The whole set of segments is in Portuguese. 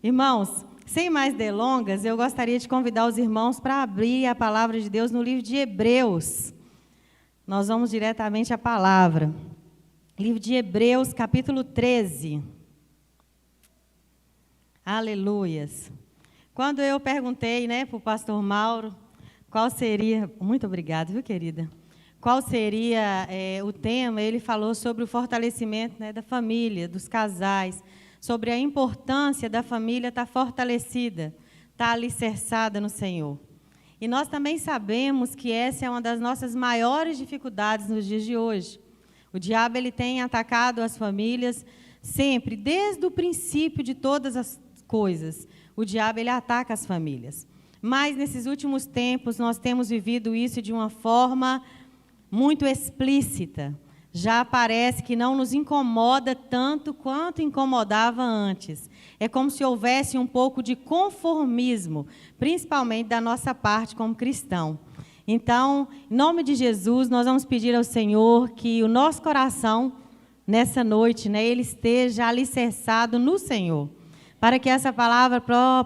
Irmãos, sem mais delongas, eu gostaria de convidar os irmãos para abrir a palavra de Deus no livro de Hebreus. Nós vamos diretamente à palavra. Livro de Hebreus, capítulo 13. Aleluias. Quando eu perguntei, para o pastor Mauro, qual seria... Muito obrigada, viu, querida? Qual seria o tema, ele falou sobre o fortalecimento da família, dos casais, sobre a importância da família estar fortalecida, estar alicerçada no Senhor. E nós também sabemos que essa é uma das nossas maiores dificuldades nos dias de hoje. O diabo ele tem atacado as famílias sempre, desde o princípio de todas as coisas. O diabo ele ataca as famílias. Mas nesses últimos tempos nós temos vivido isso de uma forma muito explícita. Já parece que não nos incomoda tanto quanto incomodava antes. É como se houvesse um pouco de conformismo, principalmente da nossa parte como cristão. Então, em nome de Jesus, nós vamos pedir ao Senhor que o nosso coração, nessa noite, ele esteja alicerçado no Senhor, para que essa palavra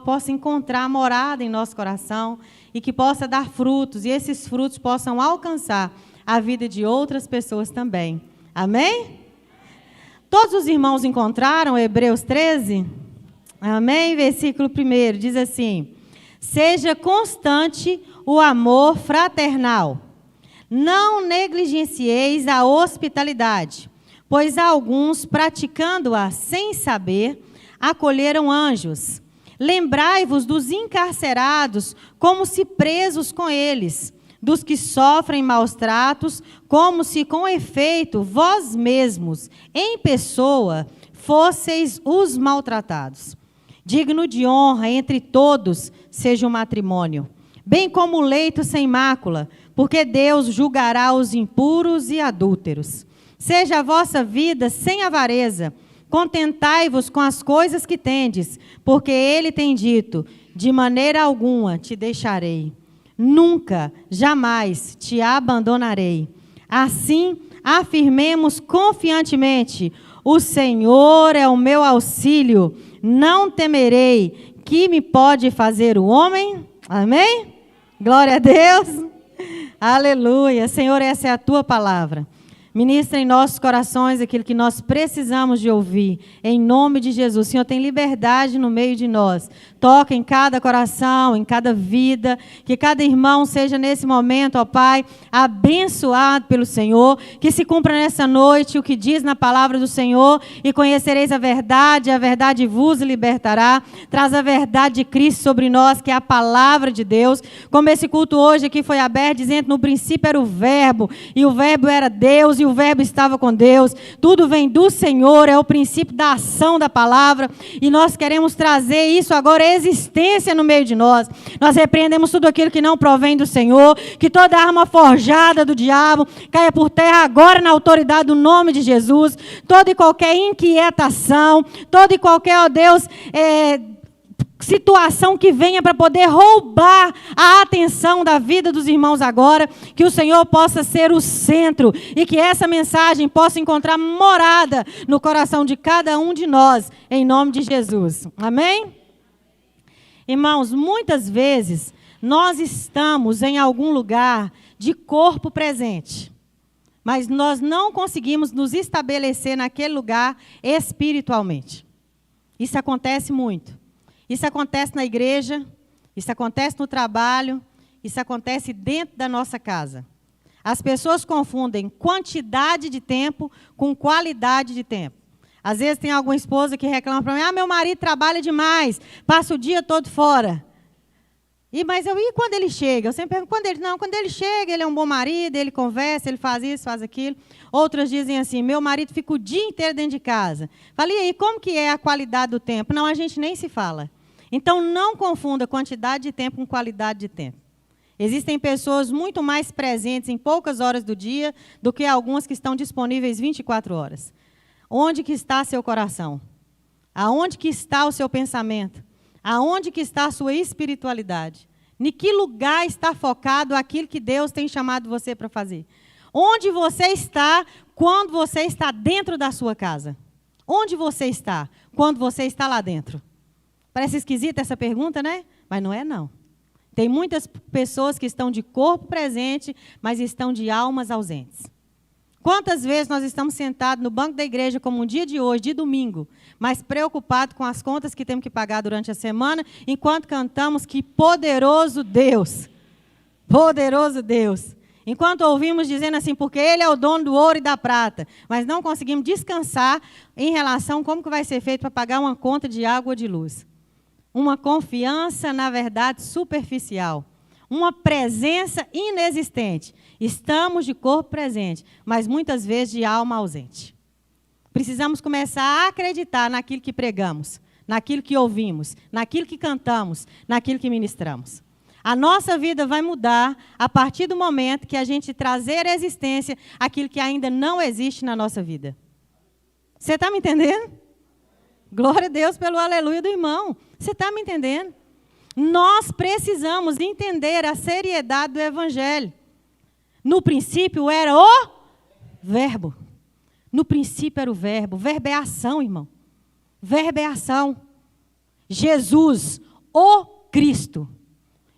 possa encontrar morada em nosso coração e que possa dar frutos, e esses frutos possam alcançar a vida de outras pessoas também. Amém? Todos os irmãos encontraram Hebreus 13? Amém? Versículo 1 diz assim: seja constante o amor fraternal. Não negligencieis a hospitalidade, pois alguns, praticando-a sem saber, acolheram anjos. Lembrai-vos dos encarcerados, como se presos com eles, dos que sofrem maus tratos, como se com efeito vós mesmos, em pessoa, fosseis os maltratados. Digno de honra entre todos seja o matrimônio, bem como o leito sem mácula, porque Deus julgará os impuros e adúlteros. Seja a vossa vida sem avareza, contentai-vos com as coisas que tendes, porque Ele tem dito, de maneira alguma te deixarei. Nunca, jamais te abandonarei. Assim, afirmemos confiantemente: o Senhor é o meu auxílio, não temerei. Que me pode fazer o homem? Amém? Glória a Deus. Aleluia. Senhor, essa é a tua palavra. Ministra em nossos corações aquilo que nós precisamos de ouvir. Em nome de Jesus. Senhor, tem liberdade no meio de nós. Toca em cada coração, em cada vida. Que cada irmão seja nesse momento, ó Pai, abençoado pelo Senhor. Que se cumpra nessa noite o que diz na palavra do Senhor. E conhecereis a verdade vos libertará. Traz a verdade de Cristo sobre nós, que é a palavra de Deus. Como esse culto hoje aqui foi aberto, dizendo que no princípio era o Verbo. E o Verbo era Deus. E o Verbo estava com Deus. Tudo vem do Senhor. É o princípio da ação da palavra. E nós queremos trazer isso agora, existência no meio de nós. Nós repreendemos tudo aquilo que não provém do Senhor, que toda arma forjada do diabo caia por terra agora na autoridade do nome de Jesus. Toda e qualquer inquietação, toda e qualquer, ó Deus, situação que venha para poder roubar a atenção da vida dos irmãos agora, que o Senhor possa ser o centro e que essa mensagem possa encontrar morada no coração de cada um de nós, em nome de Jesus. Amém? Irmãos, muitas vezes nós estamos em algum lugar de corpo presente, mas nós não conseguimos nos estabelecer naquele lugar espiritualmente. Isso acontece muito. Isso acontece na igreja, isso acontece no trabalho, isso acontece dentro da nossa casa. As pessoas confundem quantidade de tempo com qualidade de tempo. Às vezes tem alguma esposa que reclama para mim: meu marido trabalha demais, passa o dia todo fora. E quando ele chega? Eu sempre pergunto, quando ele chega, ele é um bom marido, ele conversa, ele faz isso, faz aquilo. Outras dizem assim: meu marido fica o dia inteiro dentro de casa. Falei, e aí, como que é a qualidade do tempo? Não, a gente nem se fala. Então, não confunda quantidade de tempo com qualidade de tempo. Existem pessoas muito mais presentes em poucas horas do dia do que algumas que estão disponíveis 24 horas. Onde que está seu coração? Aonde que está o seu pensamento? Aonde que está a sua espiritualidade? Em que lugar está focado aquilo que Deus tem chamado você para fazer? Onde você está quando você está dentro da sua casa? Onde você está quando você está lá dentro? Parece esquisita essa pergunta, né? Mas não é, não. Tem muitas pessoas que estão de corpo presente, mas estão de almas ausentes. Quantas vezes nós estamos sentados no banco da igreja, como um dia de hoje, de domingo, mas preocupados com as contas que temos que pagar durante a semana, enquanto cantamos que poderoso Deus, poderoso Deus. Enquanto ouvimos dizendo assim, porque Ele é o dono do ouro e da prata, mas não conseguimos descansar em relação a como que vai ser feito para pagar uma conta de água ou de luz. Uma confiança, na verdade, superficial. Uma presença inexistente. Estamos de corpo presente, mas muitas vezes de alma ausente. Precisamos começar a acreditar naquilo que pregamos, naquilo que ouvimos, naquilo que cantamos, naquilo que ministramos. A nossa vida vai mudar a partir do momento que a gente trazer à existência aquilo que ainda não existe na nossa vida. Você está me entendendo? Glória a Deus pelo aleluia do irmão. Você está me entendendo? Nós precisamos entender a seriedade do Evangelho. No princípio era o verbo. No princípio era o verbo. Verbo é ação, irmão. Verbo é ação. Jesus, o Cristo.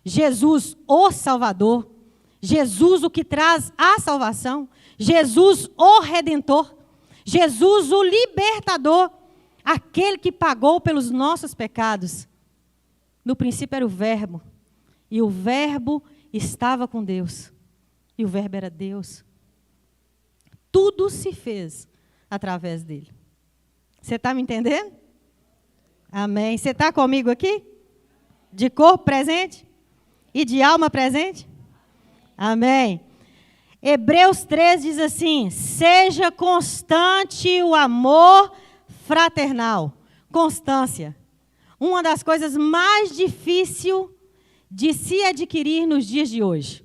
Jesus, o Salvador. Jesus, o que traz a salvação. Jesus, o Redentor. Jesus, o Libertador. Aquele que pagou pelos nossos pecados. No princípio era o verbo. E o verbo estava com Deus. E o verbo era Deus. Tudo se fez através dele. Você está me entendendo? Amém. Você está comigo aqui? De corpo presente? E de alma presente? Amém. Hebreus 3 diz assim, seja constante o amor fraternal. Constância. Uma das coisas mais difíceis de se adquirir nos dias de hoje.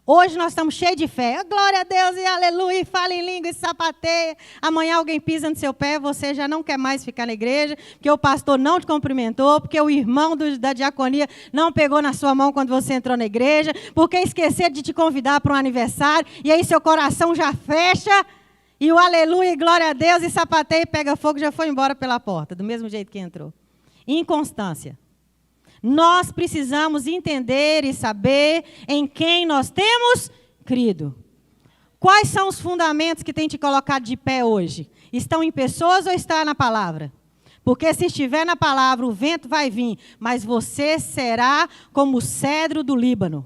Hoje nós estamos cheios de fé. Glória a Deus e aleluia, e fala em língua e sapateia. Amanhã alguém pisa no seu pé, você já não quer mais ficar na igreja, porque o pastor não te cumprimentou, porque o irmão da diaconia não pegou na sua mão quando você entrou na igreja, porque esqueceram de te convidar para um aniversário, e aí seu coração já fecha, e o aleluia e glória a Deus e sapateia e pega fogo, já foi embora pela porta, do mesmo jeito que entrou. Inconstância. Nós precisamos entender e saber em quem nós temos crido. Quais são os fundamentos que tem te colocado de pé hoje? Estão em pessoas ou está na palavra? Porque se estiver na palavra, o vento vai vir, mas você será como o cedro do Líbano.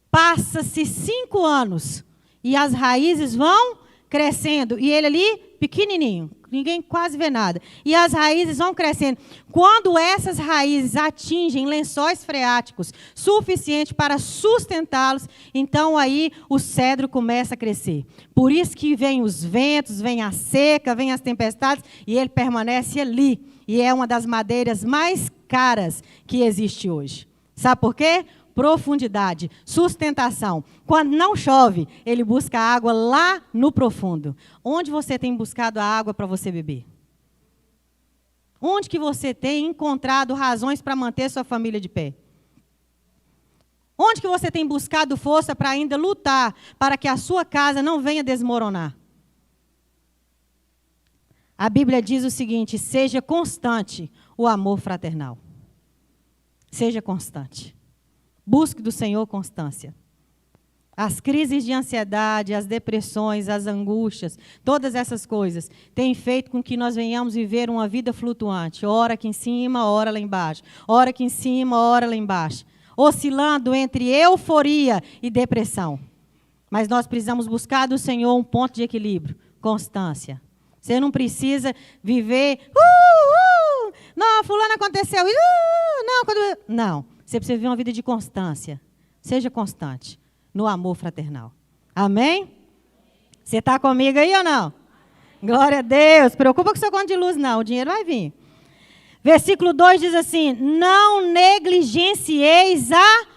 Passa-se 5 anos e as raízes vão crescendo. E ele ali, pequenininho. Ninguém quase vê nada. E as raízes vão crescendo. Quando essas raízes atingem lençóis freáticos suficiente para sustentá-los, então aí o cedro começa a crescer. Por isso que vem os ventos, vem a seca, vem as tempestades, e ele permanece ali. E é uma das madeiras mais caras que existe hoje. Sabe por quê? Profundidade, sustentação. Quando não chove, ele busca água lá no profundo. Onde você tem buscado a água para você beber? Onde que você tem encontrado razões para manter sua família de pé? Onde que você tem buscado força para ainda lutar para que a sua casa não venha desmoronar? A Bíblia diz o seguinte, seja constante o amor fraternal. Seja constante. Busque do Senhor constância. As crises de ansiedade, as depressões, as angústias, todas essas coisas têm feito com que nós venhamos viver uma vida flutuante. Ora aqui em cima, ora lá embaixo. Ora aqui em cima, ora lá embaixo. Oscilando entre euforia e depressão. Mas nós precisamos buscar do Senhor um ponto de equilíbrio. Constância. Você não precisa viver... Não, fulano aconteceu. Não. Você precisa viver uma vida de constância. Seja constante no amor fraternal. Amém? Você está comigo aí ou não? Glória a Deus. Preocupa com seu conta de luz, não. O dinheiro vai vir. Versículo 2 diz assim, não negligencieis a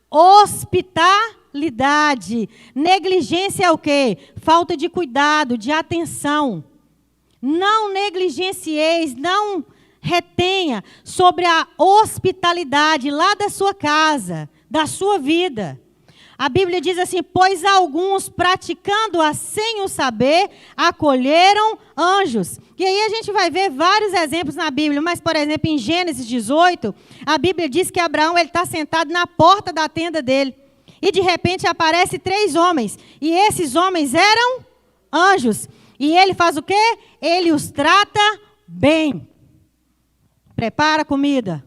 hospitalidade. Negligência é o quê? Falta de cuidado, de atenção. Não negligencieis, não retenha sobre a hospitalidade lá da sua casa, da sua vida. A Bíblia diz assim, pois alguns, praticando-a sem o saber, acolheram anjos. E aí a gente vai ver vários exemplos na Bíblia, mas, por exemplo, em Gênesis 18, a Bíblia diz que Abraão está sentado na porta da tenda dele. E, de repente, aparecem 3 homens. E esses homens eram anjos. E ele faz o quê? Ele os trata bem. Prepara a comida.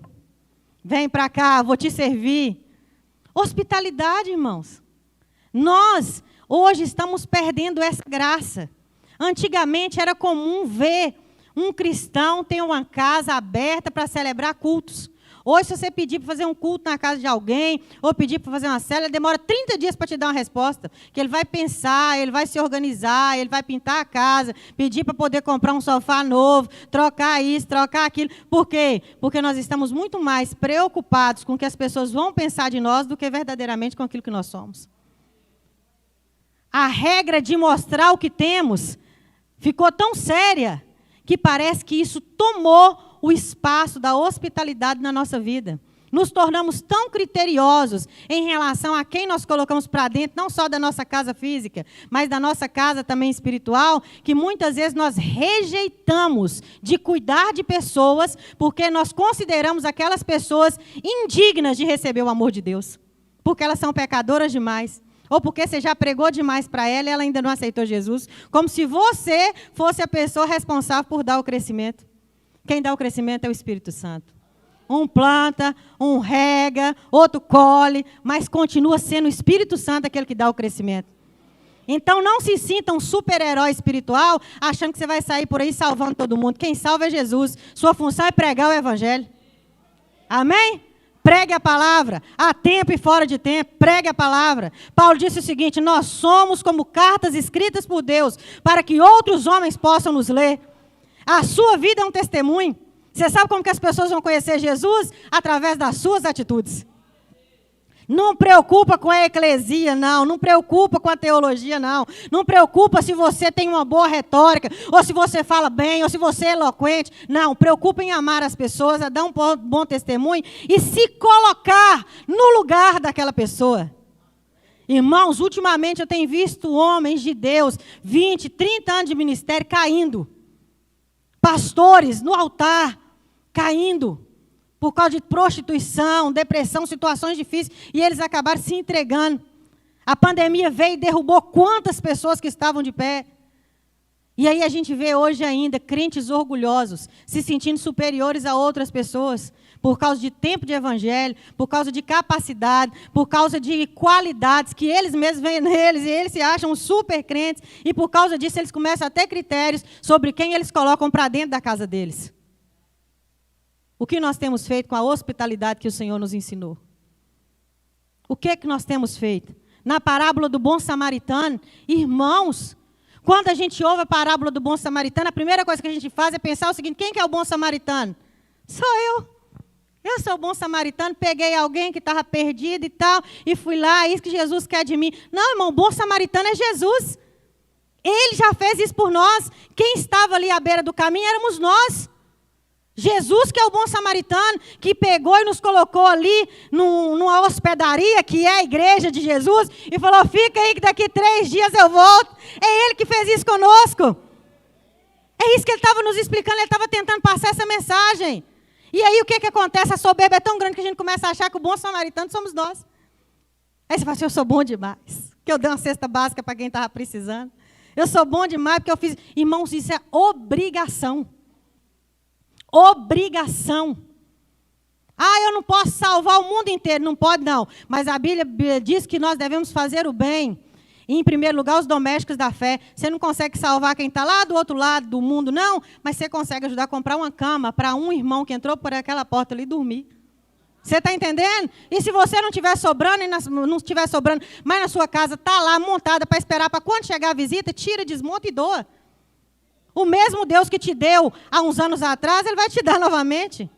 Vem para cá, vou te servir. Hospitalidade, irmãos. Nós, hoje, estamos perdendo essa graça. Antigamente, era comum ver um cristão ter uma casa aberta para celebrar cultos. Hoje, se você pedir para fazer um culto na casa de alguém, ou pedir para fazer uma célula, demora 30 dias para te dar uma resposta. Que ele vai pensar, ele vai se organizar, ele vai pintar a casa, pedir para poder comprar um sofá novo, trocar isso, trocar aquilo. Por quê? Porque nós estamos muito mais preocupados com o que as pessoas vão pensar de nós do que verdadeiramente com aquilo que nós somos. A regra de mostrar o que temos ficou tão séria que parece que isso tomou o espaço da hospitalidade na nossa vida. Nos tornamos tão criteriosos em relação a quem nós colocamos para dentro, não só da nossa casa física, mas da nossa casa também espiritual, que muitas vezes nós rejeitamos de cuidar de pessoas, porque nós consideramos aquelas pessoas indignas de receber o amor de Deus, porque elas são pecadoras demais, ou porque você já pregou demais para ela e ela ainda não aceitou Jesus, como se você fosse a pessoa responsável por dar o crescimento. Quem dá o crescimento é o Espírito Santo. Um planta, um rega, outro colhe, mas continua sendo o Espírito Santo aquele que dá o crescimento. Então não se sinta um super-herói espiritual achando que você vai sair por aí salvando todo mundo. Quem salva é Jesus. Sua função é pregar o Evangelho. Amém? Pregue a palavra, a tempo e fora de tempo, pregue a palavra. Paulo disse o seguinte, nós somos como cartas escritas por Deus, para que outros homens possam nos ler. A sua vida é um testemunho. Você sabe como que as pessoas vão conhecer Jesus? Através das suas atitudes. Não preocupa com a eclesia, não. Não preocupa com a teologia, não. Não preocupa se você tem uma boa retórica, ou se você fala bem, ou se você é eloquente. Não, preocupa em amar as pessoas, a dar um bom testemunho e se colocar no lugar daquela pessoa. Irmãos, ultimamente eu tenho visto homens de Deus, 20, 30 anos de ministério, caindo. Pastores no altar, caindo, por causa de prostituição, depressão, situações difíceis, e eles acabaram se entregando. A pandemia veio e derrubou quantas pessoas que estavam de pé. E aí a gente vê hoje ainda crentes orgulhosos, se sentindo superiores a outras pessoas, por causa de tempo de evangelho, por causa de capacidade, por causa de qualidades que eles mesmos veem neles, e eles se acham super crentes, e por causa disso eles começam a ter critérios sobre quem eles colocam para dentro da casa deles. O que nós temos feito com a hospitalidade que o Senhor nos ensinou? O que é que nós temos feito? Na parábola do bom samaritano, irmãos, quando a gente ouve a parábola do bom samaritano, a primeira coisa que a gente faz é pensar o seguinte, quem que é o bom samaritano? Sou eu. Eu sou o bom samaritano, peguei alguém que estava perdido e tal, e fui lá, é isso que Jesus quer de mim. Não, irmão, o bom samaritano é Jesus. Ele já fez isso por nós. Quem estava ali à beira do caminho éramos nós. Jesus, que é o bom samaritano, que pegou e nos colocou ali numa hospedaria, que é a igreja de Jesus, e falou, fica aí que daqui 3 dias eu volto. É Ele que fez isso conosco. É isso que Ele estava nos explicando, Ele estava tentando passar essa mensagem. E aí o que acontece? A soberba é tão grande que a gente começa a achar que o bom samaritano somos nós. Aí você fala assim, eu sou bom demais, que eu dei uma cesta básica para quem estava precisando. Eu sou bom demais porque eu fiz... Irmãos, isso é obrigação. Obrigação. Ah, eu não posso salvar o mundo inteiro. Não pode, não. Mas a Bíblia diz que nós devemos fazer o bem. E, em primeiro lugar, os domésticos da fé. Você não consegue salvar quem está lá do outro lado do mundo, não. Mas você consegue ajudar a comprar uma cama para um irmão que entrou por aquela porta ali dormir. Você está entendendo? E se você não estiver sobrando, não estiver sobrando, mas na sua casa está lá montada para esperar para quando chegar a visita, tira, desmonta e doa. O mesmo Deus que te deu há uns anos atrás, Ele vai te dar novamente.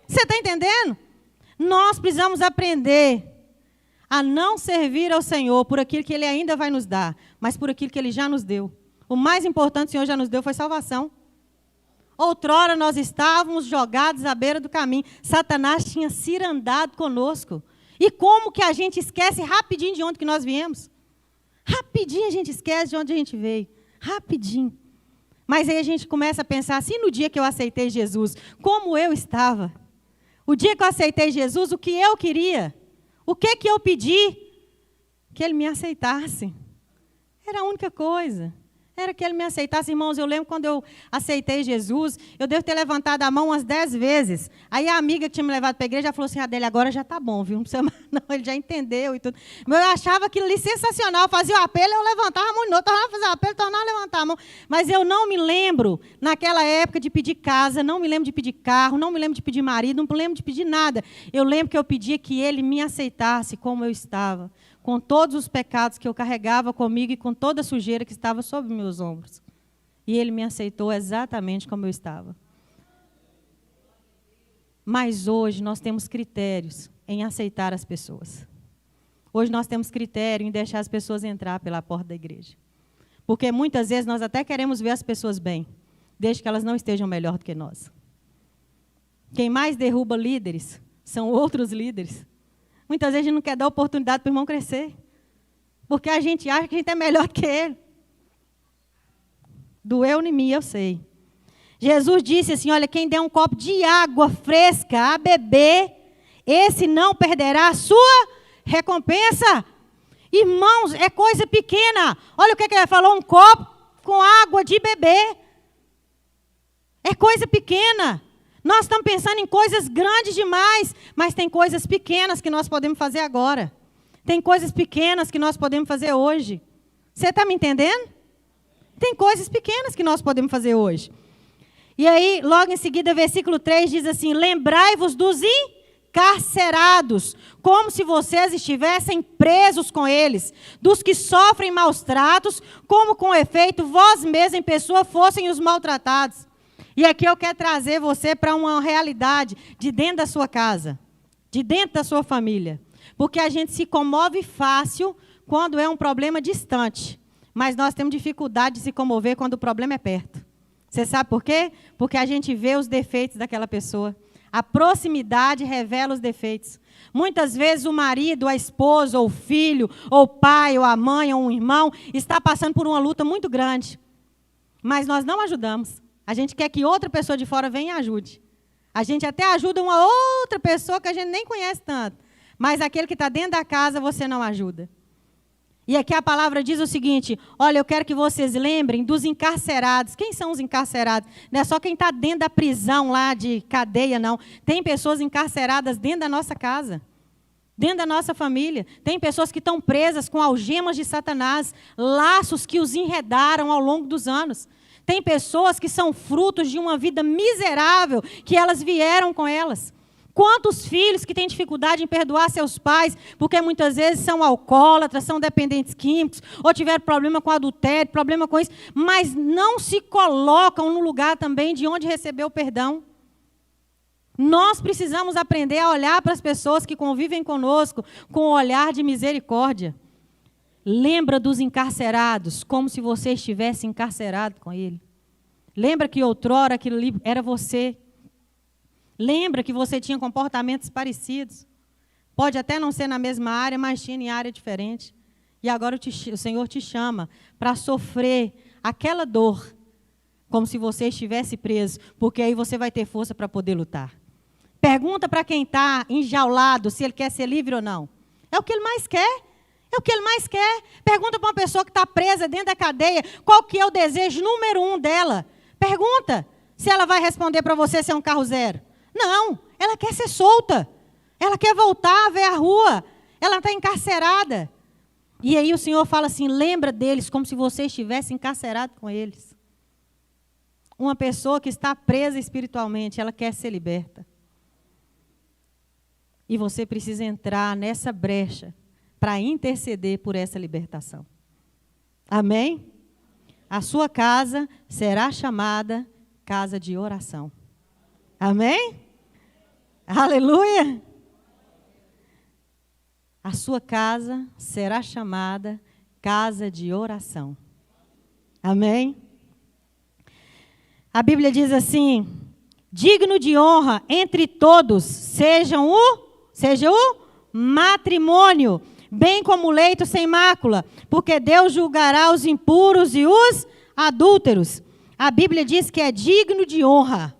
Você está entendendo? Nós precisamos aprender a não servir ao Senhor por aquilo que Ele ainda vai nos dar, mas por aquilo que Ele já nos deu. O mais importante que o Senhor já nos deu foi salvação. Outrora nós estávamos jogados à beira do caminho. Satanás tinha cirandado conosco. E como que a gente esquece rapidinho de onde que nós viemos? Rapidinho a gente esquece de onde a gente veio. Rapidinho. Mas aí a gente começa a pensar assim, no dia que eu aceitei Jesus, como eu estava. O dia que eu aceitei Jesus, o que eu queria? O que eu pedi? Que Ele me aceitasse. Era a única coisa. Era que Ele me aceitasse. Irmãos, eu lembro quando eu aceitei Jesus, eu devo ter levantado a mão umas 10 vezes. Aí a amiga que tinha me levado para a igreja falou assim, Adélia, agora já está bom, viu? Não precisa mais, não, ele já entendeu e tudo. Mas eu achava aquilo ali sensacional. Eu fazia o apelo, eu levantava a mão de novo, tornava a fazer o apelo, tornava a levantar a mão. Mas eu não me lembro, naquela época, de pedir casa, não me lembro de pedir carro, não me lembro de pedir marido, não me lembro de pedir nada. Eu lembro que eu pedia que Ele me aceitasse como eu estava, com todos os pecados que eu carregava comigo e com toda a sujeira que estava sobre meus ombros. E Ele me aceitou exatamente como eu estava. Mas hoje nós temos critérios em aceitar as pessoas. Hoje nós temos critério em deixar as pessoas entrar pela porta da igreja. Porque muitas vezes nós até queremos ver as pessoas bem, desde que elas não estejam melhor do que nós. Quem mais derruba líderes são outros líderes. Muitas vezes a gente não quer dar oportunidade para o irmão crescer. Porque a gente acha que a gente é melhor do que ele. Doeu em mim, eu sei. Jesus disse assim, olha, quem der um copo de água fresca a beber, esse não perderá a sua recompensa. Irmãos, é coisa pequena. Olha o que ele falou, um copo com água de beber. É coisa pequena. Nós estamos pensando em coisas grandes demais, mas tem coisas pequenas que nós podemos fazer agora. Tem coisas pequenas que nós podemos fazer hoje. Você está me entendendo? Tem coisas pequenas que nós podemos fazer hoje. E aí, logo em seguida, versículo 3 diz assim, lembrai-vos dos encarcerados, como se vocês estivessem presos com eles, dos que sofrem maus tratos, como com efeito vós mesmos em pessoa fossem os maltratados. E aqui eu quero trazer você para uma realidade de dentro da sua casa, de dentro da sua família. Porque a gente se comove fácil quando é um problema distante. Mas nós temos dificuldade de se comover quando o problema é perto. Você sabe por quê? Porque a gente vê os defeitos daquela pessoa. A proximidade revela os defeitos. Muitas vezes o marido, a esposa, ou o filho, ou o pai, ou a mãe, ou um irmão, está passando por uma luta muito grande. Mas nós não ajudamos. A gente quer que outra pessoa de fora venha e ajude. A gente até ajuda uma outra pessoa que a gente nem conhece tanto. Mas aquele que está dentro da casa, você não ajuda. E aqui a palavra diz o seguinte, olha, eu quero que vocês lembrem dos encarcerados. Quem são os encarcerados? Não é só quem está dentro da prisão lá, de cadeia, não. Tem pessoas encarceradas dentro da nossa casa, dentro da nossa família. Tem pessoas que estão presas com algemas de Satanás, laços que os enredaram ao longo dos anos. Tem pessoas que são frutos de uma vida miserável, que elas vieram com elas. Quantos filhos que têm dificuldade em perdoar seus pais, porque muitas vezes são alcoólatras, são dependentes químicos, ou tiveram problema com adultério, problema com isso, mas não se colocam no lugar também de onde recebeu o perdão. Nós precisamos aprender a olhar para as pessoas que convivem conosco com um olhar de misericórdia. Lembra dos encarcerados, como se você estivesse encarcerado com ele. Lembra que outrora aquilo ali era você. Lembra que você tinha comportamentos parecidos. Pode até não ser na mesma área, mas tinha em área diferente. E agora o Senhor te chama para sofrer aquela dor, como se você estivesse preso, porque aí você vai ter força para poder lutar. Pergunta para quem está enjaulado se ele quer ser livre ou não. É o que ele mais quer. É o que ele mais quer. Pergunta para uma pessoa que está presa dentro da cadeia, qual que é o desejo número 1 dela. Pergunta se ela vai responder para você se é um carro zero. Não, ela quer ser solta. Ela quer voltar a ver a rua. Ela está encarcerada. E aí o Senhor fala assim, lembra deles como se você estivesse encarcerado com eles. Uma pessoa que está presa espiritualmente, ela quer ser liberta. E você precisa entrar nessa brecha para interceder por essa libertação. Amém? A sua casa será chamada casa de oração. Amém? Aleluia! A sua casa será chamada casa de oração. Amém? A Bíblia diz assim, digno de honra entre todos, seja o matrimônio, bem como o leito sem mácula, porque Deus julgará os impuros e os adúlteros. A Bíblia diz que é digno de honra.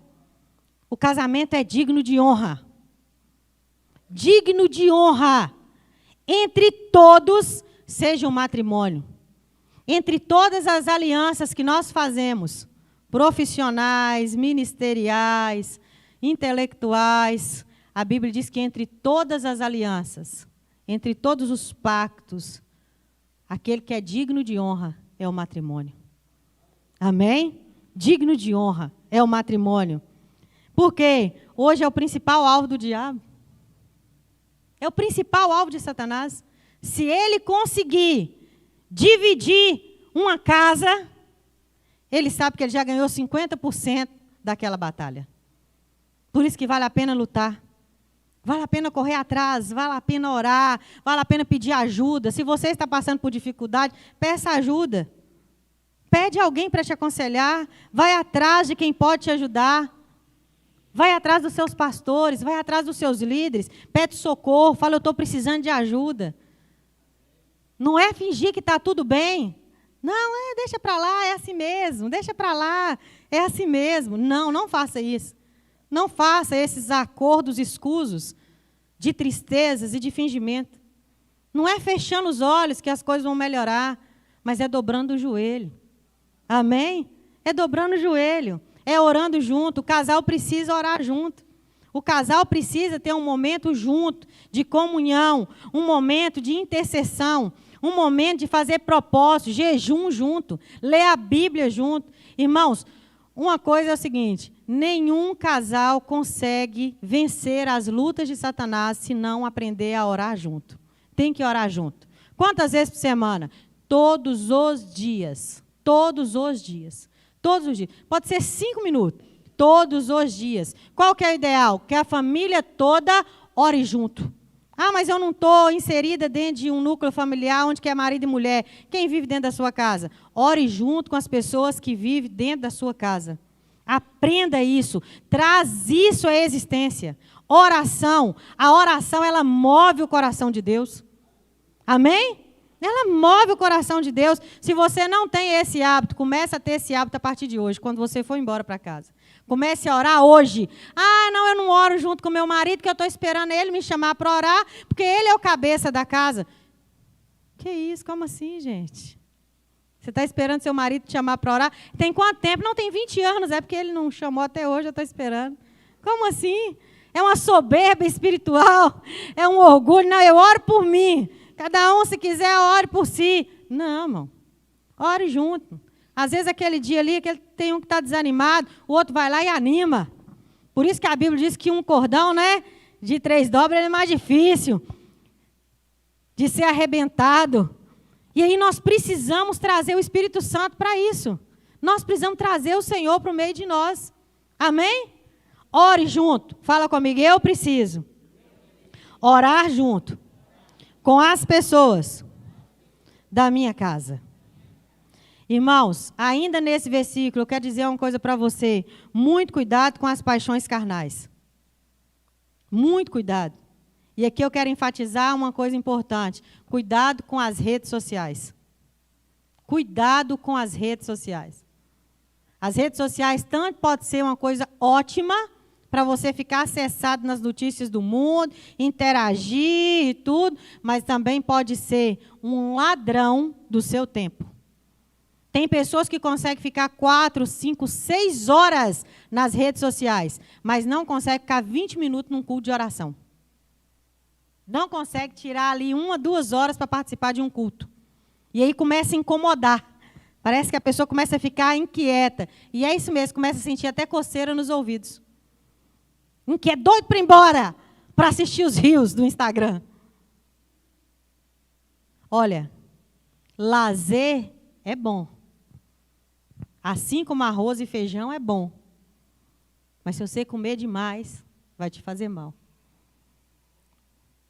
O casamento é digno de honra. Digno de honra. Entre todos, seja um matrimônio. Entre todas as alianças que nós fazemos, profissionais, ministeriais, intelectuais, a Bíblia diz que entre todas as alianças, entre todos os pactos, aquele que é digno de honra é o matrimônio. Amém? Digno de honra é o matrimônio. Por quê? Hoje é o principal alvo do diabo. É o principal alvo de Satanás. Se ele conseguir dividir uma casa, ele sabe que ele já ganhou 50% daquela batalha. Por isso que vale a pena lutar. Vale a pena correr atrás, vale a pena orar, vale a pena pedir ajuda. Se você está passando por dificuldade, peça ajuda. Pede alguém para te aconselhar, vai atrás de quem pode te ajudar. Vai atrás dos seus pastores, vai atrás dos seus líderes, pede socorro, fala, eu estou precisando de ajuda. Não é fingir que está tudo bem. Não, deixa para lá, é assim mesmo, deixa para lá, é assim mesmo. Não, não faça isso. Não faça esses acordos escusos de tristezas e de fingimento. Não é fechando os olhos que as coisas vão melhorar, mas é dobrando o joelho. Amém? É dobrando o joelho, é orando junto. O casal precisa orar junto. O casal precisa ter um momento junto, de comunhão, um momento de intercessão, um momento de fazer propósito, jejum junto, ler a Bíblia junto. Irmãos, uma coisa é o seguinte, nenhum casal consegue vencer as lutas de Satanás se não aprender a orar junto. Tem que orar junto. Quantas vezes por semana? Todos os dias. Todos os dias. Todos os dias. Pode ser 5 minutos. Todos os dias. Qual que é o ideal? Que a família toda ore junto. Ah, mas eu não estou inserida dentro de um núcleo familiar onde que é marido e mulher. Quem vive dentro da sua casa? Ore junto com as pessoas que vivem dentro da sua casa. Aprenda isso. Traz isso à existência. Oração. A oração, ela move o coração de Deus. Amém? Ela move o coração de Deus. Se você não tem esse hábito, comece a ter esse hábito a partir de hoje, quando você for embora para casa. Comece a orar hoje. Ah, não, eu não oro junto com meu marido, porque eu estou esperando ele me chamar para orar, porque ele é o cabeça da casa. Que isso? Como assim, gente? Você está esperando seu marido te chamar para orar? Tem quanto tempo? Não, tem 20 anos. É porque ele não chamou até hoje, eu estou esperando. Como assim? É uma soberba espiritual? É um orgulho? Não, eu oro por mim. Cada um, se quiser, ore por si. Não, irmão. Ore junto. Às vezes, aquele dia ali, tem um que está desanimado, o outro vai lá e anima. Por isso que a Bíblia diz que um cordão, né, de 3 dobras é mais difícil de ser arrebentado. E aí nós precisamos trazer o Espírito Santo para isso. Nós precisamos trazer o Senhor para o meio de nós. Amém? Ore junto. Fala comigo, eu preciso orar junto com as pessoas da minha casa. Irmãos, ainda nesse versículo, eu quero dizer uma coisa para você. Muito cuidado com as paixões carnais. Muito cuidado. E aqui eu quero enfatizar uma coisa importante. Cuidado com as redes sociais. Cuidado com as redes sociais. As redes sociais tanto pode ser uma coisa ótima para você ficar acessado nas notícias do mundo, interagir e tudo, mas também pode ser um ladrão do seu tempo. Tem pessoas que conseguem ficar 4, 5, 6 horas nas redes sociais, mas não conseguem ficar 20 minutos num culto de oração. Não consegue tirar ali 1 2 horas para participar de um culto. E aí começa a incomodar. Parece que a pessoa começa a ficar inquieta. E é isso mesmo, começa a sentir até coceira nos ouvidos. Que é doido para ir embora, para assistir os reels do Instagram. Olha, lazer é bom. Assim como arroz e feijão é bom. Mas se você comer demais, vai te fazer mal.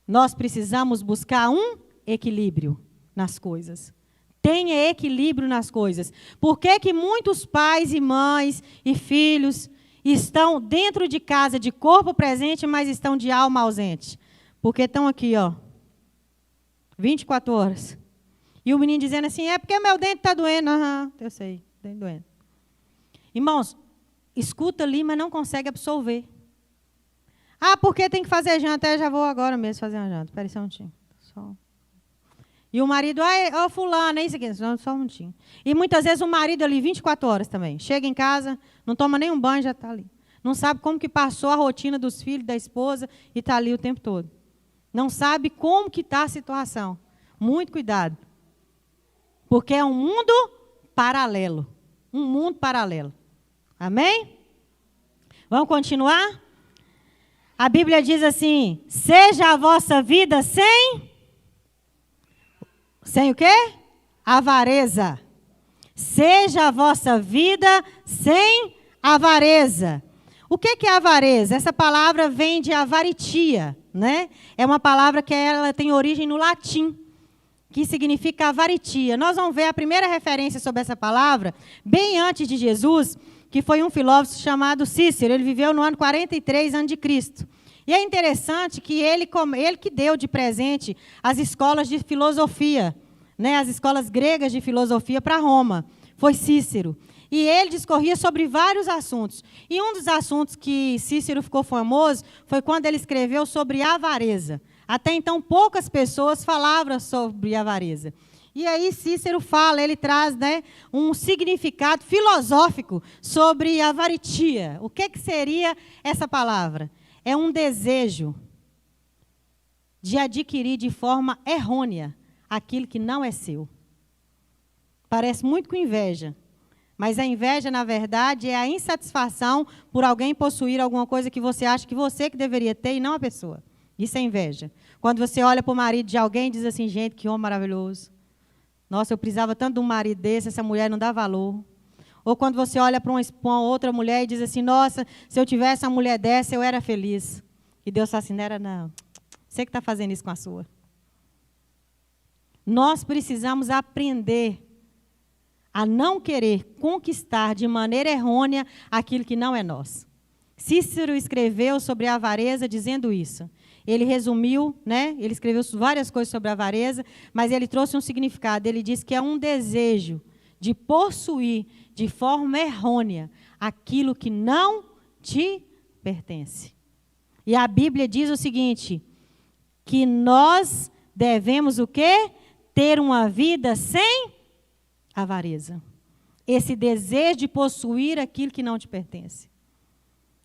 Nós precisamos buscar um equilíbrio nas coisas. Tenha equilíbrio nas coisas. Por que que muitos pais e mães e filhos estão dentro de casa de corpo presente, mas estão de alma ausente? Porque estão aqui, ó, 24 horas. E o menino dizendo assim, é porque meu dente está doendo. Aham, eu sei, dente doendo. Irmãos, escuta ali, mas não consegue absorver. Ah, porque tem que fazer janta? Eu já vou agora mesmo fazer uma janta. Espera aí só um minutinho. E o marido, ó, fulano, é isso aqui. Só um minutinho. E muitas vezes o marido ali, 24 horas também. Chega em casa, não toma nem um banho, já está ali. Não sabe como que passou a rotina dos filhos, da esposa, e está ali o tempo todo. Não sabe como que está a situação. Muito cuidado. Porque é um mundo paralelo. Um mundo paralelo. Amém? Vamos continuar? A Bíblia diz assim, seja a vossa vida sem o quê? Avareza. Seja a vossa vida sem avareza. O que é avareza? Essa palavra vem de avaritia, né? É uma palavra que ela tem origem no latim, que significa avaritia. Nós vamos ver a primeira referência sobre essa palavra, bem antes de Jesus, que foi um filósofo chamado Cícero. Ele viveu no ano 43 a.C. E é interessante que ele que deu de presente as escolas de filosofia, né, as escolas gregas de filosofia para Roma. Foi Cícero. E ele discorria sobre vários assuntos. E um dos assuntos que Cícero ficou famoso foi quando ele escreveu sobre avareza. Até então, poucas pessoas falavam sobre avareza. E aí Cícero fala, ele traz, né, um significado filosófico sobre avaritia. O que seria essa palavra? É um desejo de adquirir de forma errônea aquilo que não é seu. Parece muito com inveja. Mas a inveja, na verdade, é a insatisfação por alguém possuir alguma coisa que você acha que você que deveria ter e não a pessoa. Isso é inveja. Quando você olha para o marido de alguém e diz assim, gente, que homem maravilhoso. Nossa, eu precisava tanto de um marido desse, essa mulher não dá valor. Ou quando você olha para uma outra mulher e diz assim, nossa, se eu tivesse uma mulher dessa, eu era feliz. E Deus fala assim, não era não. Você que está fazendo isso com a sua. Nós precisamos aprender a não querer conquistar de maneira errônea aquilo que não é nosso. Cícero escreveu sobre a avareza dizendo isso. Ele resumiu, né? Ele escreveu várias coisas sobre a avareza, mas ele trouxe um significado. Ele diz que é um desejo de possuir de forma errônea aquilo que não te pertence. E a Bíblia diz o seguinte, que nós devemos o quê? Ter uma vida sem avareza. Esse desejo de possuir aquilo que não te pertence.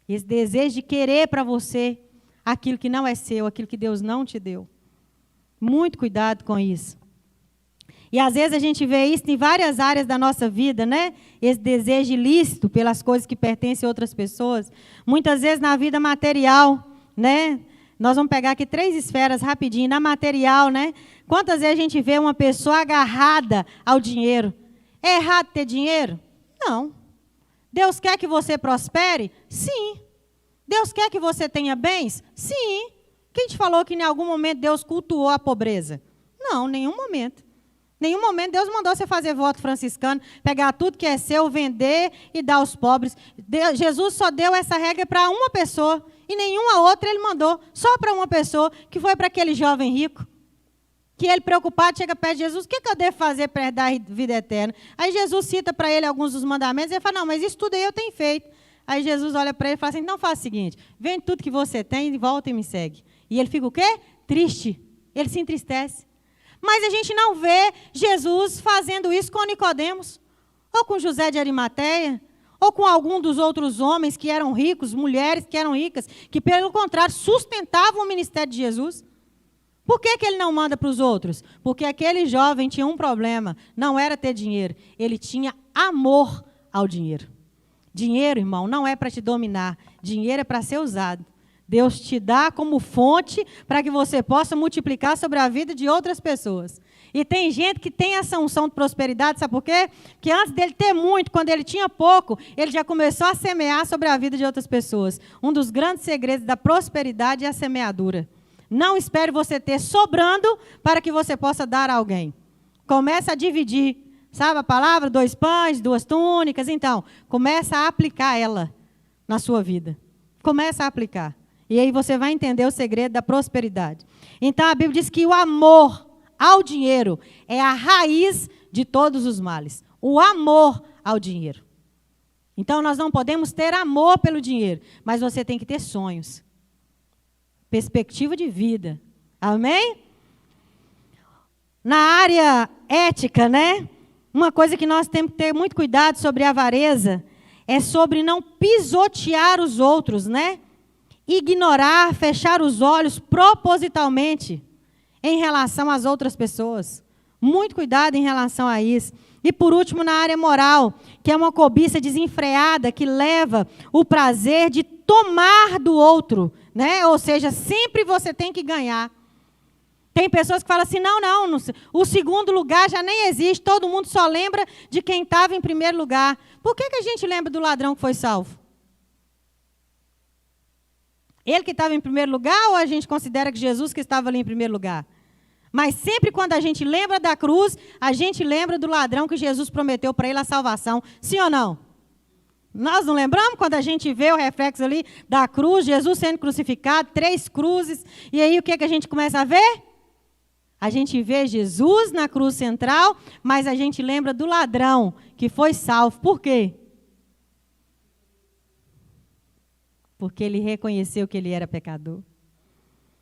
Esse desejo de querer para você aquilo que não é seu, aquilo que Deus não te deu. Muito cuidado com isso. E às vezes a gente vê isso em várias áreas da nossa vida, né? Esse desejo ilícito pelas coisas que pertencem a outras pessoas. Muitas vezes na vida material, né? Nós vamos pegar aqui 3 esferas rapidinho. Na material, né? Quantas vezes a gente vê uma pessoa agarrada ao dinheiro? É errado ter dinheiro? Não. Deus quer que você prospere? Sim. Deus quer que você tenha bens? Sim. Quem te falou que em algum momento Deus cultuou a pobreza? Não, nenhum momento. Nenhum momento Deus mandou você fazer voto franciscano, pegar tudo que é seu, vender e dar aos pobres. Jesus só deu essa regra para uma pessoa e nenhuma outra ele mandou, só para uma pessoa, que foi para aquele jovem rico. Que ele preocupado chega perto de Jesus, o que eu devo fazer para herdar a vida eterna? Aí Jesus cita para ele alguns dos mandamentos e ele fala, não, mas isso tudo aí eu tenho feito. Aí Jesus olha para ele e fala assim, então faça o seguinte, vende tudo que você tem e volta e me segue. E ele fica o quê? Triste. Ele se entristece. Mas a gente não vê Jesus fazendo isso com Nicodemos, ou com José de Arimateia, ou com algum dos outros homens que eram ricos, mulheres que eram ricas, que pelo contrário sustentavam o ministério de Jesus. Por que ele não manda para os outros? Porque aquele jovem tinha um problema, não era ter dinheiro, ele tinha amor ao dinheiro. Dinheiro, irmão, não é para te dominar, dinheiro é para ser usado. Deus te dá como fonte para que você possa multiplicar sobre a vida de outras pessoas. E tem gente que tem essa unção de prosperidade, sabe por quê? Porque antes dele ter muito, quando ele tinha pouco, ele já começou a semear sobre a vida de outras pessoas. Um dos grandes segredos da prosperidade é a semeadura. Não espere você ter sobrando para que você possa dar a alguém. Começa a dividir. Sabe a palavra? 2 pães, 2 túnicas. Então, começa a aplicar ela na sua vida. Começa a aplicar. E aí você vai entender o segredo da prosperidade. Então a Bíblia diz que o amor ao dinheiro é a raiz de todos os males. O amor ao dinheiro. Então nós não podemos ter amor pelo dinheiro, mas você tem que ter sonhos. Perspectiva de vida. Amém? Na área ética, né? Uma coisa que nós temos que ter muito cuidado sobre a avareza é sobre não pisotear os outros, né? Ignorar, fechar os olhos propositalmente em relação às outras pessoas. Muito cuidado em relação a isso. E por último, na área moral, que é uma cobiça desenfreada que leva o prazer de tomar do outro, né? Ou seja, sempre você tem que ganhar. Tem pessoas que falam assim, não, o segundo lugar já nem existe, todo mundo só lembra de quem estava em primeiro lugar. Por que a gente lembra do ladrão que foi salvo? Ele que estava em primeiro lugar ou a gente considera que Jesus que estava ali em primeiro lugar? Mas sempre quando a gente lembra da cruz, a gente lembra do ladrão que Jesus prometeu para ele a salvação. Sim ou não? Nós não lembramos quando a gente vê o reflexo ali da cruz, Jesus sendo crucificado, 3 cruzes, e aí o que a gente começa a ver? A gente vê Jesus na cruz central, mas a gente lembra do ladrão que foi salvo. Por quê? Porque ele reconheceu que ele era pecador.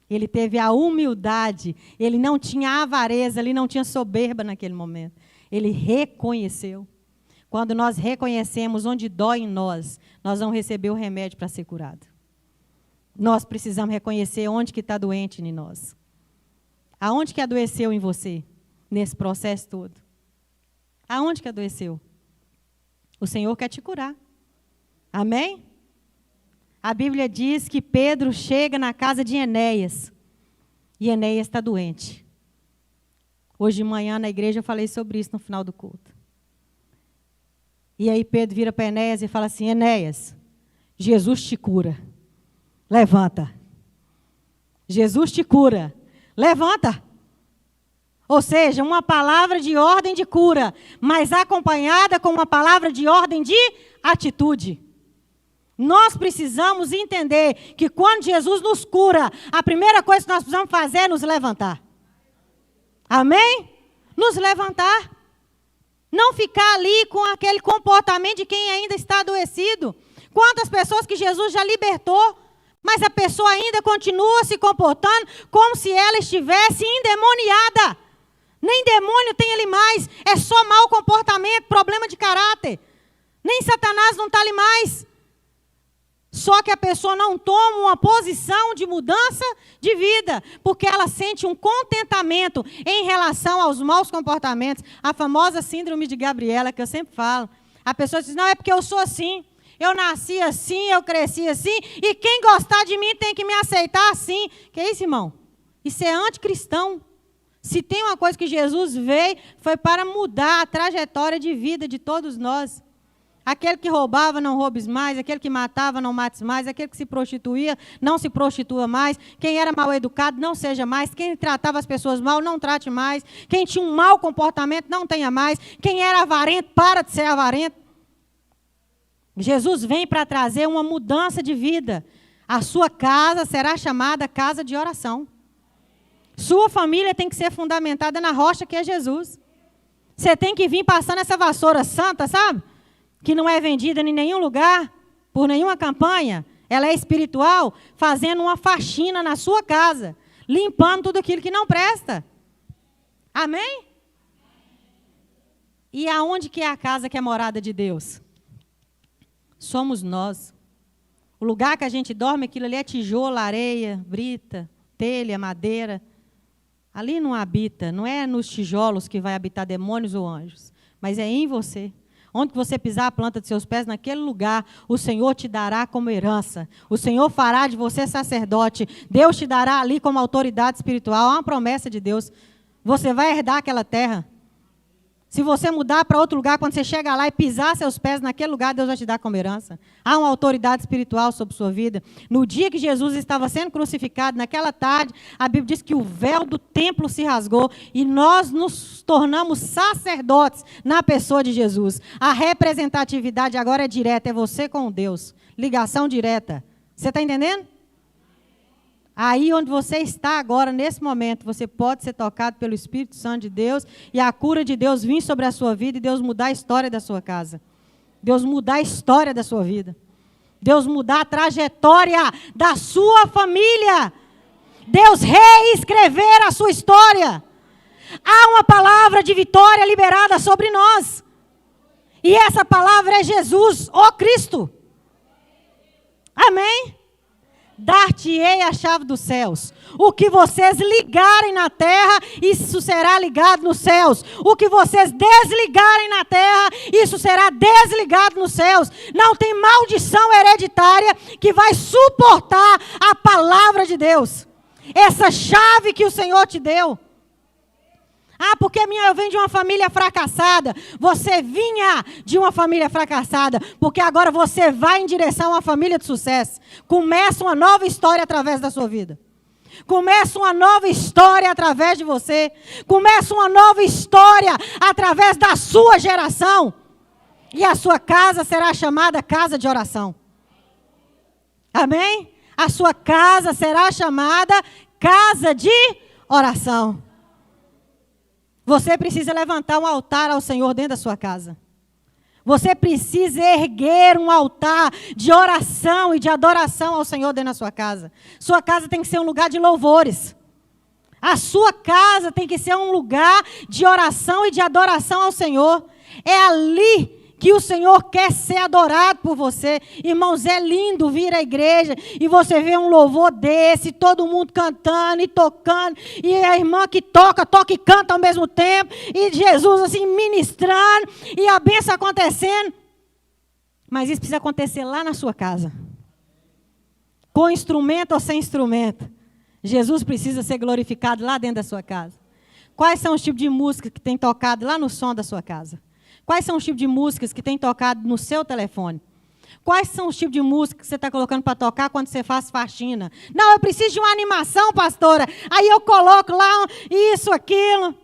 Ele teve a humildade, ele não tinha avareza, ele não tinha soberba naquele momento. Ele reconheceu. Quando nós reconhecemos onde dói em nós, nós vamos receber o remédio para ser curado. Nós precisamos reconhecer onde que está doente em nós. Aonde que adoeceu em você, nesse processo todo? Aonde que adoeceu? O Senhor quer te curar. Amém? A Bíblia diz que Pedro chega na casa de Enéas. E Enéas está doente. Hoje de manhã na igreja eu falei sobre isso no final do culto. E aí Pedro vira para Enéas e fala assim, Enéas, Jesus te cura. Levanta. Jesus te cura. Levanta. Ou seja, uma palavra de ordem de cura, mas acompanhada com uma palavra de ordem de atitude. Nós precisamos entender que quando Jesus nos cura, a primeira coisa que nós precisamos fazer é nos levantar. Amém? Nos levantar. Não ficar ali com aquele comportamento de quem ainda está adoecido. Quantas pessoas que Jesus já libertou, mas a pessoa ainda continua se comportando como se ela estivesse endemoniada. Nem demônio tem ali mais, é só mau comportamento, problema de caráter. Nem Satanás não está ali mais. Só que a pessoa não toma uma posição de mudança de vida, porque ela sente um contentamento em relação aos maus comportamentos. A famosa síndrome de Gabriela, que eu sempre falo. A pessoa diz, não, é porque eu sou assim. Eu nasci assim, eu cresci assim, e quem gostar de mim tem que me aceitar assim. Que é isso, irmão? Isso é anticristão. Se tem uma coisa que Jesus veio, foi para mudar a trajetória de vida de todos nós. Aquele que roubava, não roubes mais. Aquele que matava, não mates mais. Aquele que se prostituía, não se prostitua mais. Quem era mal educado, não seja mais. Quem tratava as pessoas mal, não trate mais. Quem tinha um mau comportamento, não tenha mais. Quem era avarento, para de ser avarento. Jesus vem para trazer uma mudança de vida. A sua casa será chamada casa de oração. Sua família tem que ser fundamentada na rocha que é Jesus. Você tem que vir passando essa vassoura santa, sabe? Que não é vendida em nenhum lugar, por nenhuma campanha. Ela é espiritual, fazendo uma faxina na sua casa, limpando tudo aquilo que não presta. Amém? E aonde que é a casa que é morada de Deus? Somos nós. O lugar que a gente dorme, aquilo ali é tijolo, areia, brita, telha, madeira. Ali não habita, não é nos tijolos que vai habitar demônios ou anjos, mas é em você. Onde você pisar a planta de seus pés, naquele lugar, o Senhor te dará como herança. O Senhor fará de você sacerdote. Deus te dará ali como autoridade espiritual. É uma promessa de Deus. Você vai herdar aquela terra. Se você mudar para outro lugar, quando você chegar lá e pisar seus pés naquele lugar, Deus vai te dar como herança. Há uma autoridade espiritual sobre sua vida. No dia que Jesus estava sendo crucificado, naquela tarde, a Bíblia diz que o véu do templo se rasgou e nós nos tornamos sacerdotes na pessoa de Jesus. A representatividade agora é direta, é você com Deus. Ligação direta. Você está entendendo? Aí onde você está agora, nesse momento, você pode ser tocado pelo Espírito Santo de Deus e a cura de Deus vir sobre a sua vida e Deus mudar a história da sua casa. Deus mudar a história da sua vida. Deus mudar a trajetória da sua família. Deus reescrever a sua história. Há uma palavra de vitória liberada sobre nós. E essa palavra é Jesus, o Cristo. Amém? Dar-te-ei a chave dos céus. O que vocês ligarem na terra, isso será ligado nos céus. O que vocês desligarem na terra, isso será desligado nos céus. Não tem maldição hereditária que vai suportar a palavra de Deus. Essa chave que o Senhor te deu. Ah, porque eu venho de uma família fracassada. Você vinha de uma família fracassada, porque agora você vai em direção a uma família de sucesso. Começa uma nova história através da sua vida. Começa uma nova história através de você. Começa uma nova história através da sua geração. E a sua casa será chamada casa de oração. Amém? A sua casa será chamada casa de oração. Você precisa levantar um altar ao Senhor dentro da sua casa. Você precisa erguer um altar de oração e de adoração ao Senhor dentro da sua casa. Sua casa tem que ser um lugar de louvores. A sua casa tem que ser um lugar de oração e de adoração ao Senhor. É ali que o Senhor quer ser adorado por você. Irmãos, é lindo vir à igreja e você vê um louvor desse, todo mundo cantando e tocando, e a irmã que toca e canta ao mesmo tempo, e Jesus assim ministrando, e a bênção acontecendo. Mas isso precisa acontecer lá na sua casa. Com instrumento ou sem instrumento. Jesus precisa ser glorificado lá dentro da sua casa. Quais são os tipos de música que tem tocado lá no som da sua casa? Quais são os tipos de músicas que tem tocado no seu telefone? Quais são os tipos de música que você está colocando para tocar quando você faz faxina? Não, eu preciso de uma animação, pastora. Aí eu coloco lá isso, aquilo.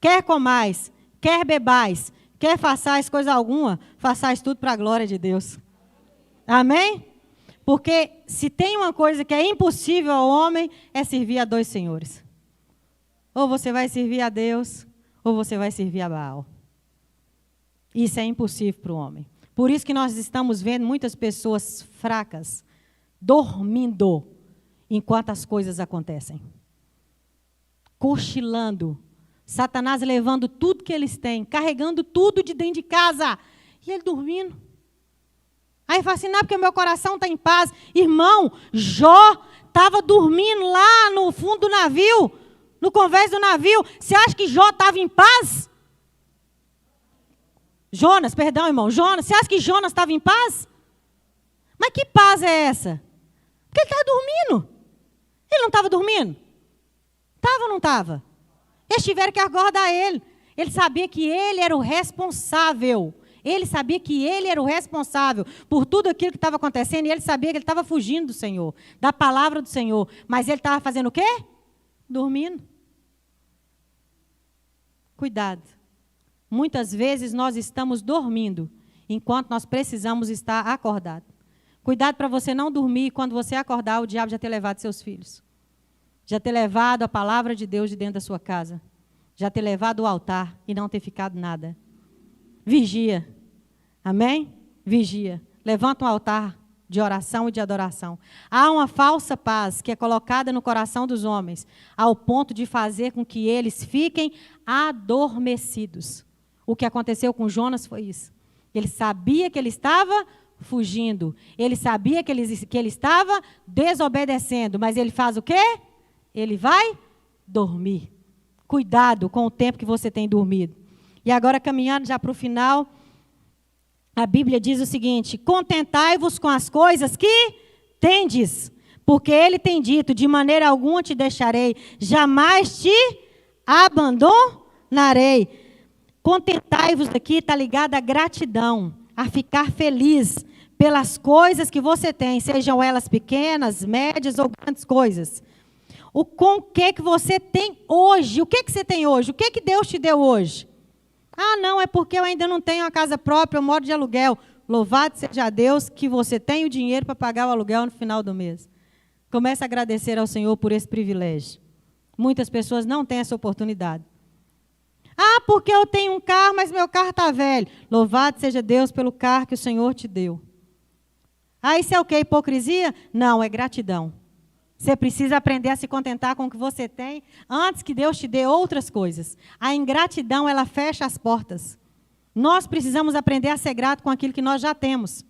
Quer comais, quer bebais, quer façais coisa alguma, façais tudo para a glória de Deus. Amém? Porque se tem uma coisa que é impossível ao homem, é servir a dois senhores. Ou você vai servir a Deus, ou você vai servir a Baal. Isso é impossível para o homem. Por isso que nós estamos vendo muitas pessoas fracas, dormindo, enquanto as coisas acontecem. Cochilando. Satanás levando tudo que eles têm, carregando tudo de dentro de casa. E ele dormindo. Aí fala assim, não, porque meu coração está em paz. Irmão, Jó estava dormindo lá no fundo do navio, no convés do navio. Você acha que Jó estava em paz? Jonas, perdão, irmão. Jonas, você acha que Jonas estava em paz? Mas que paz é essa? Porque ele estava dormindo. Ele não estava dormindo? Estava ou não estava? Eles tiveram que acordar ele. Ele sabia que ele era o responsável. Ele sabia que ele era o responsável por tudo aquilo que estava acontecendo. E ele sabia que ele estava fugindo do Senhor, da palavra do Senhor. Mas ele estava fazendo o quê? Dormindo. Cuidado. Muitas vezes nós estamos dormindo, enquanto nós precisamos estar acordados. Cuidado para você não dormir, quando você acordar, o diabo já ter levado seus filhos. Já ter levado a palavra de Deus de dentro da sua casa. Já ter levado o altar e não ter ficado nada. Vigia. Amém? Vigia. Levanta um altar de oração e de adoração. Há uma falsa paz que é colocada no coração dos homens, ao ponto de fazer com que eles fiquem adormecidos. O que aconteceu com Jonas foi isso. Ele sabia que ele estava fugindo. Ele sabia que ele estava desobedecendo. Mas ele faz o quê? Ele vai dormir. Cuidado com o tempo que você tem dormido. E agora, caminhando já para o final, a Bíblia diz o seguinte: contentai-vos com as coisas que tendes, porque ele tem dito, de maneira alguma te deixarei, jamais te abandonarei. Contentai-vos aqui está ligado à gratidão, a ficar feliz pelas coisas que você tem, sejam elas pequenas, médias ou grandes coisas. Com o que você tem hoje? O que você tem hoje? O que Deus te deu hoje? Ah, não, é porque eu ainda não tenho uma casa própria, eu moro de aluguel. Louvado seja Deus que você tem o dinheiro para pagar o aluguel no final do mês. Comece a agradecer ao Senhor por esse privilégio. Muitas pessoas não têm essa oportunidade. Ah, porque eu tenho um carro, mas meu carro está velho. Louvado seja Deus pelo carro que o Senhor te deu. Ah, isso é o quê? Hipocrisia? Não, é gratidão. Você precisa aprender a se contentar com o que você tem antes que Deus te dê outras coisas. A ingratidão, ela fecha as portas. Nós precisamos aprender a ser grato com aquilo que nós já temos,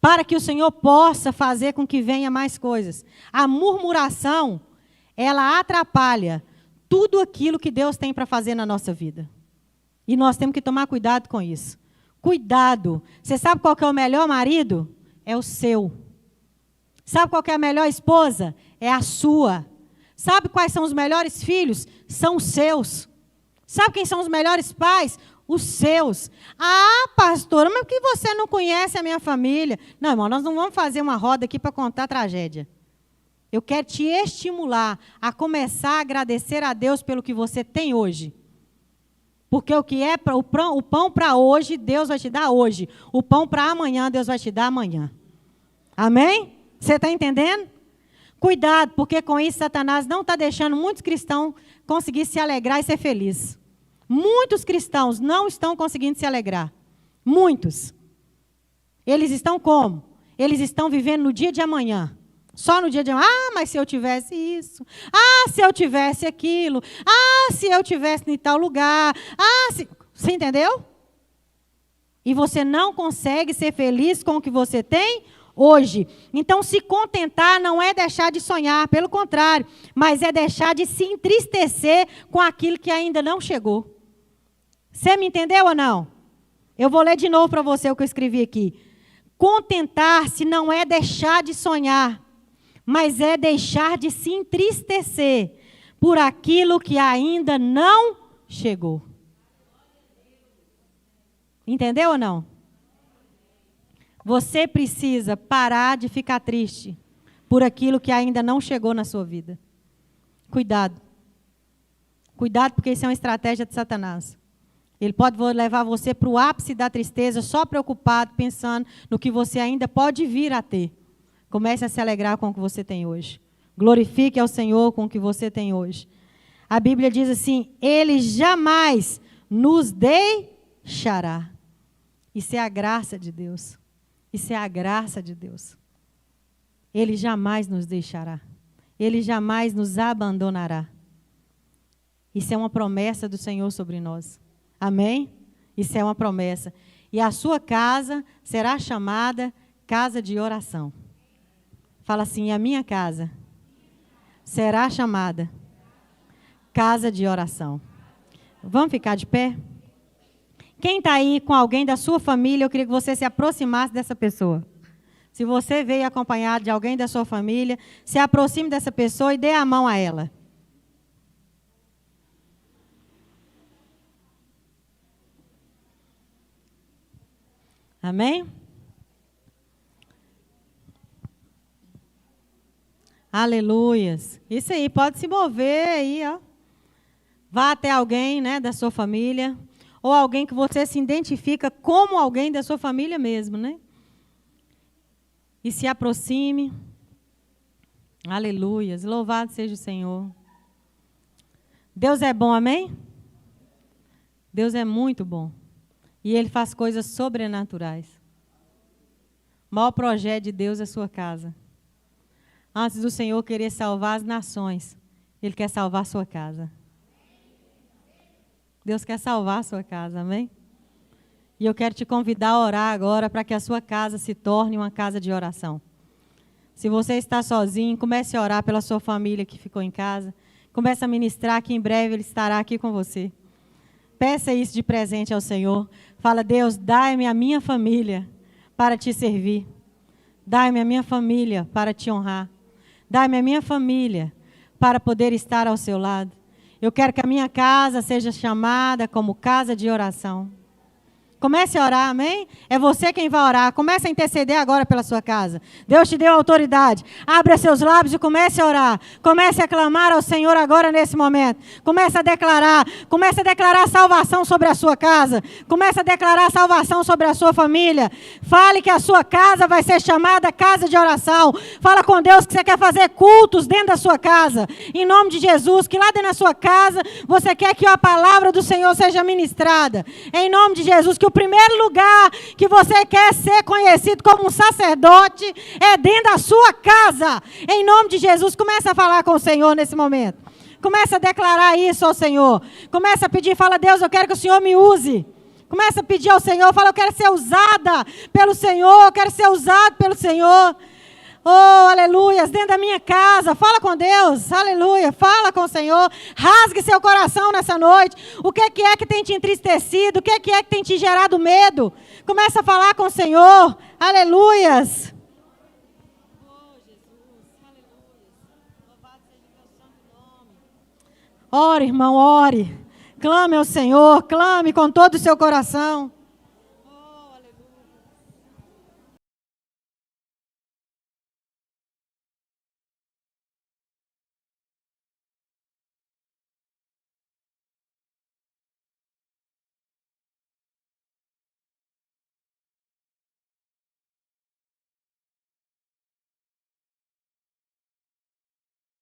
para que o Senhor possa fazer com que venha mais coisas. A murmuração, ela atrapalha tudo aquilo que Deus tem para fazer na nossa vida. E nós temos que tomar cuidado com isso. Cuidado. Você sabe qual que é o melhor marido? É o seu. Sabe qual que é a melhor esposa? É a sua. Sabe quais são os melhores filhos? São os seus. Sabe quem são os melhores pais? Os seus. Ah, pastora, mas por que você não conhece a minha família? Não, irmão, nós não vamos fazer uma roda aqui para contar tragédia. Eu quero te estimular a começar a agradecer a Deus pelo que você tem hoje. Porque o que é o pão para hoje, Deus vai te dar hoje. O pão para amanhã, Deus vai te dar amanhã. Amém? Você está entendendo? Cuidado, porque com isso Satanás não está deixando muitos cristãos conseguir se alegrar e ser felizes. Muitos cristãos não estão conseguindo se alegrar. Muitos. Eles estão como? Eles estão vivendo no dia de amanhã. Só no dia de amanhã. Ah, mas se eu tivesse isso. Ah, se eu tivesse aquilo. Ah, se eu tivesse em tal lugar. Ah, se... Você entendeu? E você não consegue ser feliz com o que você tem hoje. Então, se contentar não é deixar de sonhar, pelo contrário, mas é deixar de se entristecer com aquilo que ainda não chegou. Você me entendeu ou não? Eu vou ler de novo para você o que eu escrevi aqui. Contentar-se não é deixar de sonhar, mas é deixar de se entristecer por aquilo que ainda não chegou. Entendeu ou não? Você precisa parar de ficar triste por aquilo que ainda não chegou na sua vida. Cuidado. Cuidado, porque isso é uma estratégia de Satanás. Ele pode levar você para o ápice da tristeza, só preocupado, pensando no que você ainda pode vir a ter. Comece a se alegrar com o que você tem hoje. Glorifique ao Senhor com o que você tem hoje. A Bíblia diz assim, Ele jamais nos deixará. Isso é a graça de Deus. Isso é a graça de Deus. Ele jamais nos deixará. Ele jamais nos abandonará. Isso é uma promessa do Senhor sobre nós. Amém? Isso é uma promessa. E a sua casa será chamada casa de oração. Fala assim, a minha casa será chamada casa de oração. Vamos ficar de pé? Quem está aí com alguém da sua família, eu queria que você se aproximasse dessa pessoa. Se você veio acompanhado de alguém da sua família, se aproxime dessa pessoa e dê a mão a ela. Amém? Aleluias. Isso aí, pode se mover aí, ó. Vá até alguém, né, da sua família. Ou alguém que você se identifica como alguém da sua família mesmo, né? E se aproxime. Aleluias. Louvado seja o Senhor. Deus é bom, amém? Deus é muito bom. E Ele faz coisas sobrenaturais. O maior projeto de Deus é a sua casa. Antes do Senhor querer salvar as nações, Ele quer salvar a sua casa. Deus quer salvar a sua casa, amém? E eu quero te convidar a orar agora para que a sua casa se torne uma casa de oração. Se você está sozinho, comece a orar pela sua família que ficou em casa. Comece a ministrar que em breve Ele estará aqui com você. Peça isso de presente ao Senhor. Fala, Deus, dai-me a minha família para te servir. Dai-me a minha família para te honrar. Dai-me a minha família para poder estar ao seu lado. Eu quero que a minha casa seja chamada como casa de oração. Comece a orar, amém? É você quem vai orar. Comece a interceder agora pela sua casa. Deus te deu autoridade. Abra seus lábios e comece a orar. Comece a clamar ao Senhor agora nesse momento. Comece a declarar. Comece a declarar salvação sobre a sua casa. Comece a declarar salvação sobre a sua família. Fale que a sua casa vai ser chamada casa de oração. Fala com Deus que você quer fazer cultos dentro da sua casa. Em nome de Jesus, que lá dentro da sua casa você quer que a palavra do Senhor seja ministrada. Em nome de Jesus, que o primeiro lugar que você quer ser conhecido como um sacerdote é dentro da sua casa. Em nome de Jesus, comece a falar com o Senhor nesse momento. Comece a declarar isso ao Senhor. Comece a pedir, fala, Deus, eu quero que o Senhor me use. Comece a pedir ao Senhor, fala, eu quero ser usada pelo Senhor, eu quero ser usado pelo Senhor. Oh, aleluia, dentro da minha casa, fala com Deus, aleluia, fala com o Senhor, rasgue seu coração nessa noite, o que é que tem te entristecido, o que é que tem te gerado medo, começa a falar com o Senhor, aleluias. Oh, Jesus, aleluia, louvado seja o teu santo nome. Ore, irmão, ore, clame ao Senhor, clame com todo o seu coração.